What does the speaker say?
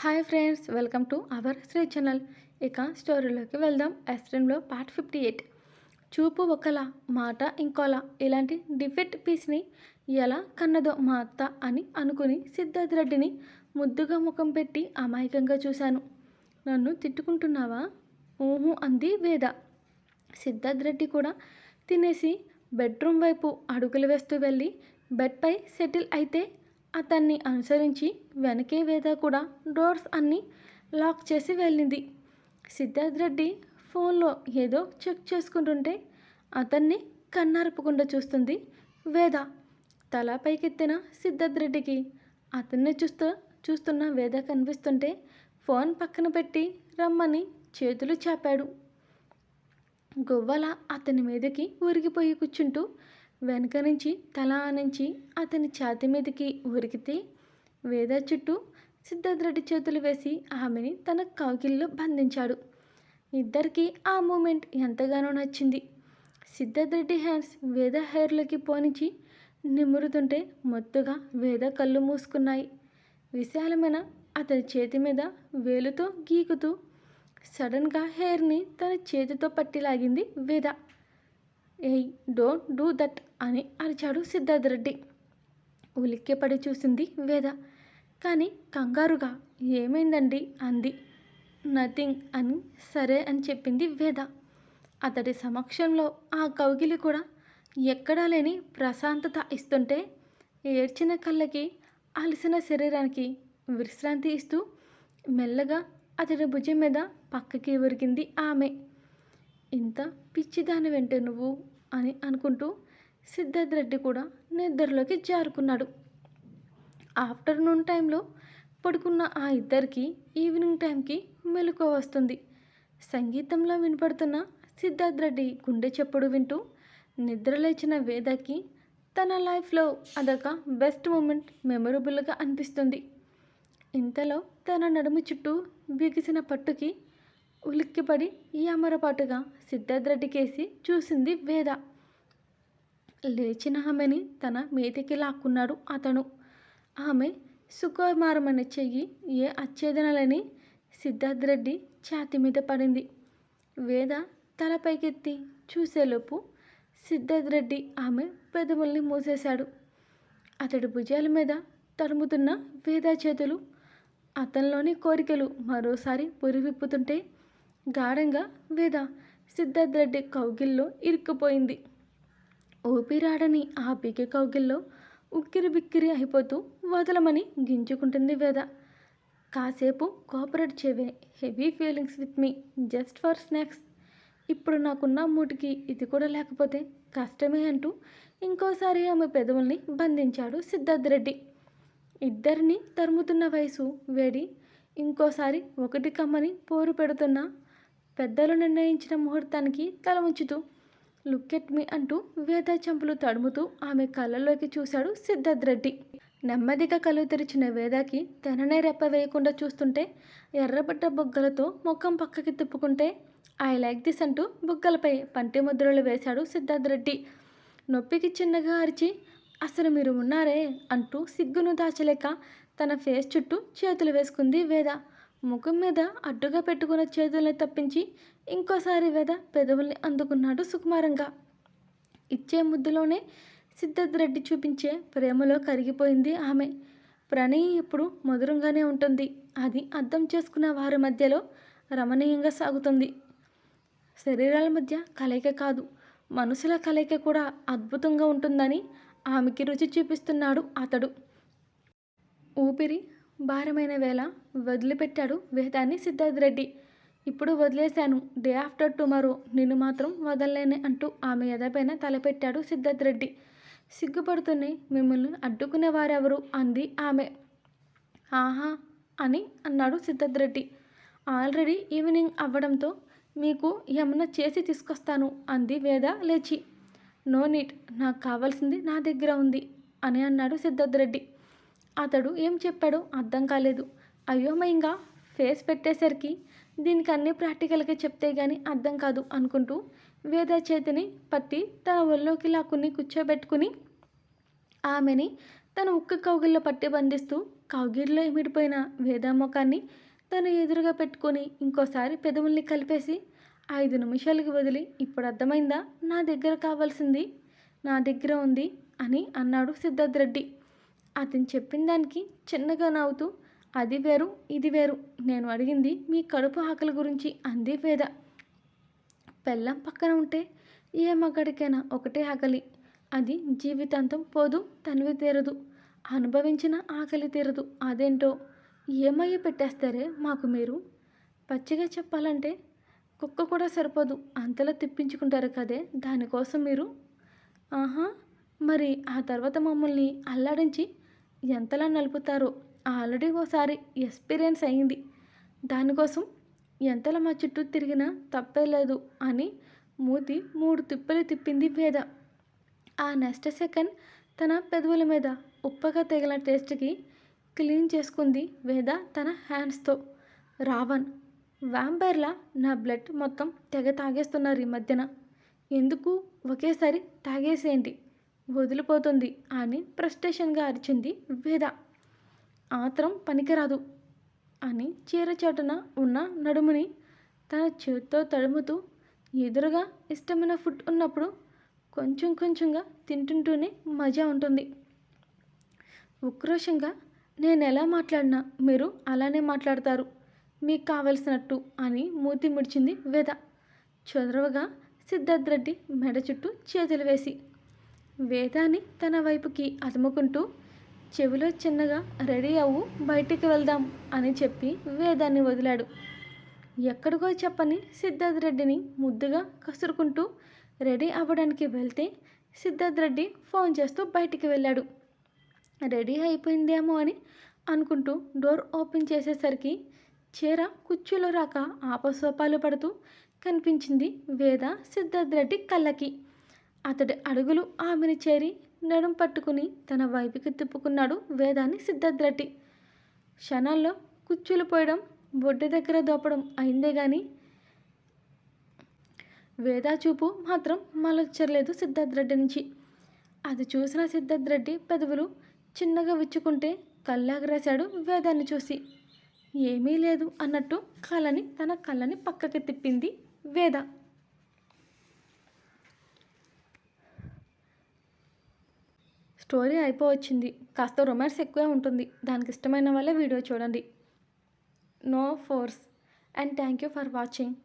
Hi friends, welcome to our Sri channel. ఇక స్టోరీలోకి వెళ్దాం. ఎస్ట్రీమ్లో పార్ట్ 58. చూపు ఒకలా, మాట ఇంకోలా, ఇలాంటి డిఫెక్ట్ పీస్ని ఎలా కన్నదో మా అత్త అని అనుకుని సిద్ధార్థ్ రెడ్డిని ముద్దుగా ముఖం పెట్టి అమాయకంగా చూశాను. నన్ను తిట్టుకుంటున్నావా? ఊహు అంది వేద. సిద్ధార్థ్ రెడ్డి కూడా తినేసి బెడ్రూమ్ వైపు అడుగులు వేస్తూ వెళ్ళి బెడ్పై సెటిల్ అయితే అతన్ని అనుసరించి వెనకే వేద కూడా డోర్స్ అన్నీ లాక్ చేసి వెళ్ళింది. సిద్ధార్థ్ రెడ్డి ఫోన్లో ఏదో చెక్ చేసుకుంటుంటే అతన్ని కన్నార్పకుండా చూస్తుంది వేద. తల పైకెత్తిన సిద్ధార్థ్ రెడ్డికి అతన్ని చూస్తున్న వేద కనిపిస్తుంటే ఫోన్ పక్కన పెట్టి రమ్మని చేతులు చాపాడు. గువ్వల అతని మీదకి ఉరిగిపోయి కూర్చుంటూ వెనక నుంచి తల ఆనించి అతని ఛాతీ మీదకి ఉరికితే వేద చుట్టూ సిద్ధార్థ్ రెడ్డి చేతులు వేసి ఆమెని తన కౌగిల్లో బంధించాడు. ఇద్దరికీ ఆ మూమెంట్ ఎంతగానో నచ్చింది. సిద్ధార్థ్ రెడ్డి హ్యాండ్స్ వేద హెయిర్లోకి పోనించి నిమురుతుంటే మొత్తుగా వేద కళ్ళు మూసుకున్నాయి. విశాలమైన అతని చేతి మీద వేలుతో గీకుతూ సడన్గా హెయిర్ని తన చేతితో పట్టిలాగింది వేద. ఏయ్, డోంట్ డూ దట్ అని అరిచాడు సిద్ధార్థ్ రెడ్డి. ఉలిక్కిపడి చూసింది వేద. కానీ కంగారుగా ఏమైందండి అంది. నథింగ్ అని సరే అని చెప్పింది వేద. అతడి సమక్షంలో ఆ కౌగిలి కూడా ఎక్కడా లేని ప్రశాంతత ఇస్తుంటే ఏడ్చిన కళ్ళకి అలసిన శరీరానికి విశ్రాంతి ఇస్తూ మెల్లగా అతడి భుజం మీద పక్కకి ఒరిగింది ఆమె. ఇంత పిచ్చిదాని వెంటే నువ్వు అని అనుకుంటూ సిద్ధార్థ్ రెడ్డి కూడా నిద్రలోకి జారుకున్నాడు. ఆఫ్టర్నూన్ టైంలో పడుకున్న ఆ ఇద్దరికి ఈవినింగ్ టైంకి మెలకువ వస్తుంది. సంగీతంలో వినపడుతున్న సిద్ధార్థ్ రెడ్డి గుండె చప్పుడు వింటూ నిద్రలేచిన వేదకి తన లైఫ్లో అదొక బెస్ట్ మూమెంట్ మెమొరబుల్గా అనిపిస్తుంది. ఇంతలో తన నడుము చుట్టూ బిగిసిన పట్టుకి ఉలిక్కిపడి అమరపాటుగా సిద్ధార్థ్ రెడ్డి కేసి చూసింది వేద. లేచిన ఆమెని తన మీదికి లాక్కున్నాడు అతను. ఆమె సుకుమారమైన చెయ్యి ఏ అచ్ఛేదనలని సిద్ధార్థ్ రెడ్డి ఛాతి మీద పడింది. వేద తలపైకెత్తి చూసేలోపు సిద్ధార్థ్ రెడ్డి ఆమె పెదవుల్ని మూసేశాడు. అతడి భుజాల మీద తరుముతున్న వేద చేతులు అతనిలోని కోరికలు మరోసారి పురివిప్పుతుంటే గాఢంగా వేద సిద్ధార్థ్ రెడ్డి కౌగిల్లో ఇరుక్కుపోయింది. ఊపిరాడని ఆ బిగి కౌగిల్లో ఉక్కిరి బిక్కిరి అయిపోతూ వదలమని గింజుకుంటుంది వేద. కాసేపు కోఆపరేట్ చేయవే, heavy feelings with me, just for snacks. ఇప్పుడు నాకున్న మూటికి ఇది కూడా లేకపోతే కష్టమే అంటూ ఇంకోసారి ఆమె పెదవుల్ని బంధించాడు సిద్ధార్థ్ రెడ్డి. ఇద్దరిని తరుముతున్న వయసు వేడి ఇంకోసారి ఒకటి కమ్మని పోరు పెడుతున్న పెద్దలు నిర్ణయించిన ముహూర్తానికి తల ఉంచుతూ లుక్ ఎట్ మీ అంటూ వేద చెంపులు తడుముతూ ఆమె కళ్ళలోకి చూశాడు సిద్ధార్థ్ రెడ్డి. నెమ్మదిగా కళ్ళు తెరిచిన వేదకి తననే రెప్ప వేయకుండా చూస్తుంటే ఎర్రబడ్డ బొగ్గలతో ముఖం పక్కకి తిప్పుకుంటే ఐ లైక్ దిస్ అంటూ బుగ్గలపై పంటి ముద్రలు వేశాడు సిద్ధార్థ్ రెడ్డి. నొప్పికి చిన్నగా అరిచి అసలు మీరు ఉన్నారే అంటూ సిగ్గును దాచలేక తన ఫేస్ చుట్టూ చేతులు వేసుకుంది వేద. ముఖం మీద అడ్డుగా పెట్టుకున్న చేతుల్ని తప్పించి ఇంకోసారి వేద పెదవుల్ని అందుకున్నాడు సుకుమారంగా. ఇచ్చే ముద్దులోనే సిద్ధార్థ్ రెడ్డి చూపించే ప్రేమలో కరిగిపోయింది ఆమె. ప్రణయం ఎప్పుడు మధురంగానే ఉంటుంది, అది అర్థం చేసుకున్న వారి మధ్యలో రమణీయంగా సాగుతుంది. శరీరాల మధ్య కలయిక కాదు, మనసుల కలయిక కూడా అద్భుతంగా ఉంటుందని ఆమెకి రుచి చూపిస్తున్నాడు అతడు. ఊపిరి భారమైన వేళ వదిలిపెట్టాడు వేదాన్ని సిద్ధార్థ్ రెడ్డి. ఇప్పుడు వదిలేశాను, డే ఆఫ్టర్ టుమారో నిన్ను మాత్రం వదలలేనే అంటూ ఆమె ఎదపైన తలపెట్టాడు సిద్ధార్థ్ రెడ్డి. సిగ్గుపడుతూనే మిమ్మల్ని అడ్డుకునే వారెవరు అంది ఆమె. ఆహా అని అన్నాడు సిద్ధార్థ్ రెడ్డి. ఆల్రెడీ ఈవినింగ్ అవ్వడంతో మీకు ఏమన్నా చేసి తీసుకొస్తాను అంది వేద లేచి. నో నీట్, నాకు కావాల్సింది నా దగ్గర ఉంది అని అన్నాడు సిద్ధార్థ్ రెడ్డి. అతడు ఏం చెప్పాడో అర్థం కాలేదు. అయోమయంగా ఫేస్ పెట్టేసరికి దీనికి అన్నీ ప్రాక్టికల్గా చెప్తే గానీ అర్థం కాదు అనుకుంటూ వేద చేతిని పట్టి తన ఒళ్ళోకి లాక్కుని కూర్చోబెట్టుకుని ఆమెని తన ఉక్కు కౌగిల్లో పట్టి బంధిస్తూ కౌగిలిలో ఇమిడిపోయిన వేద ముఖాన్ని తను ఎదురుగా పెట్టుకొని ఇంకోసారి పెదవుల్ని కలిపేసి 5 నిమిషాలకి వదిలి, ఇప్పుడు అర్థమైందా నా దగ్గర కావాల్సింది నా దగ్గర ఉంది అని అన్నాడు సిద్ధార్థ్ రెడ్డి. అతను చెప్పిన దానికి చిన్నగా నవ్వుతూ, అది వేరు ఇది వేరు, నేను అడిగింది మీ కడుపు ఆకలి గురించి అంది వేద. పెళ్ళం పక్కన ఉంటే ఏ మగాడికైనా ఒకటే ఆకలి, అది జీవితాంతం పోదు, తనివి తీరదు, అనుభవించిన ఆకలి తీరదు. అదేంటో ఏమయ్య పెట్టేస్తారే మాకు మీరు. పచ్చిగా చెప్పాలంటే కుక్క కూడా సరిపోదు, అంతలా తిప్పించుకుంటారు కదే దానికోసం మీరు. ఆహా, మరి ఆ తర్వాత మమ్మల్ని అల్లాడించి ఎంతలా నలుపుతారో ఆల్రెడీ ఓసారి ఎక్స్పీరియన్స్ అయింది. దానికోసం ఎంతలా మా చుట్టూ తిరిగినా తప్పే లేదు అని మూతి 3 తిప్పలు తిప్పింది వేద. ఆ నెక్స్ట్ సెకండ్ తన పెదవుల మీద ఉప్పగా తగిలిన టేస్ట్కి క్లీన్ చేసుకుంది వేద తన హ్యాండ్స్తో. రావణ్, వ్యాంపైర్లా నా బ్లడ్ మొత్తం తెగ తాగేస్తున్నారు ఈ మధ్యన. ఎందుకు ఒకేసారి తాగేసేయండి, వదిలిపోతుంది అని ఫ్రస్ట్రేషన్గా అరిచింది వేద. ఆత్రం పనికిరాదు అని చీరచాటున ఉన్న నడుముని తన చేతితో తడుముతూ, ఎదురుగా ఇష్టమైన ఫుడ్ ఉన్నప్పుడు కొంచెం కొంచెంగా తింటుంటూనే మజా ఉంటుంది. ఉక్రోషంగా నేను ఎలా మాట్లాడినా మీరు అలానే మాట్లాడతారు, మీకు కావలసినట్టు అని మూతి ముడిచింది వేద. చొరవగా సిద్ధార్థ్ రెడ్డి మెడ చుట్టూ చేతులు వేసి వేదాన్ని తన వైపుకి అదుముకుంటూ, చెవిలో చిన్నగా రెడీ అవ్వు బయటికి వెళ్దాం అని చెప్పి వేదాన్ని వదిలాడు. ఎక్కడికో చెప్పని సిద్ధార్థ్ రెడ్డిని ముద్దుగా కసురుకుంటూ రెడీ అవ్వడానికి వెళ్తే సిద్ధార్థ్ రెడ్డి ఫోన్ చేస్తూ బయటికి వెళ్ళాడు. రెడీ అయిపోయిందేమో అని అనుకుంటూ డోర్ ఓపెన్ చేసేసరికి చీర కుర్చీలో రాక ఆపసోపాలు పడుతూ కనిపించింది వేద సిద్ధార్థ్ రెడ్డి కళ్ళకి. అతడి అడుగులు ఆమెను చేరి నడుం పట్టుకుని తన వైపుకి తిప్పుకున్నాడు వేదాన్ని సిద్ధార్థ్ రెడ్డి. క్షణాల్లో కుర్చీలు పోయడం, బొడ్డు దగ్గర దోపడం అయిందే కానీ వేద చూపు మాత్రం మలచర్లేదు సిద్ధార్థ్ రెడ్డి నుంచి. అది చూసిన సిద్ధార్థ్ రెడ్డి పెదవులు చిన్నగా విచ్చుకుంటే కళ్ళాగరాశాడు వేదాన్ని చూసి. ఏమీ లేదు అన్నట్టు తన కళ్ళని పక్కకి తిప్పింది వేద. స్టోరీ అయిపోవచ్చింది. కాస్త రొమాన్స్ ఎక్కువే ఉంటుంది. దానికి ఇష్టమైన వాళ్ళే వీడియో చూడండి. No force. And thank you for watching.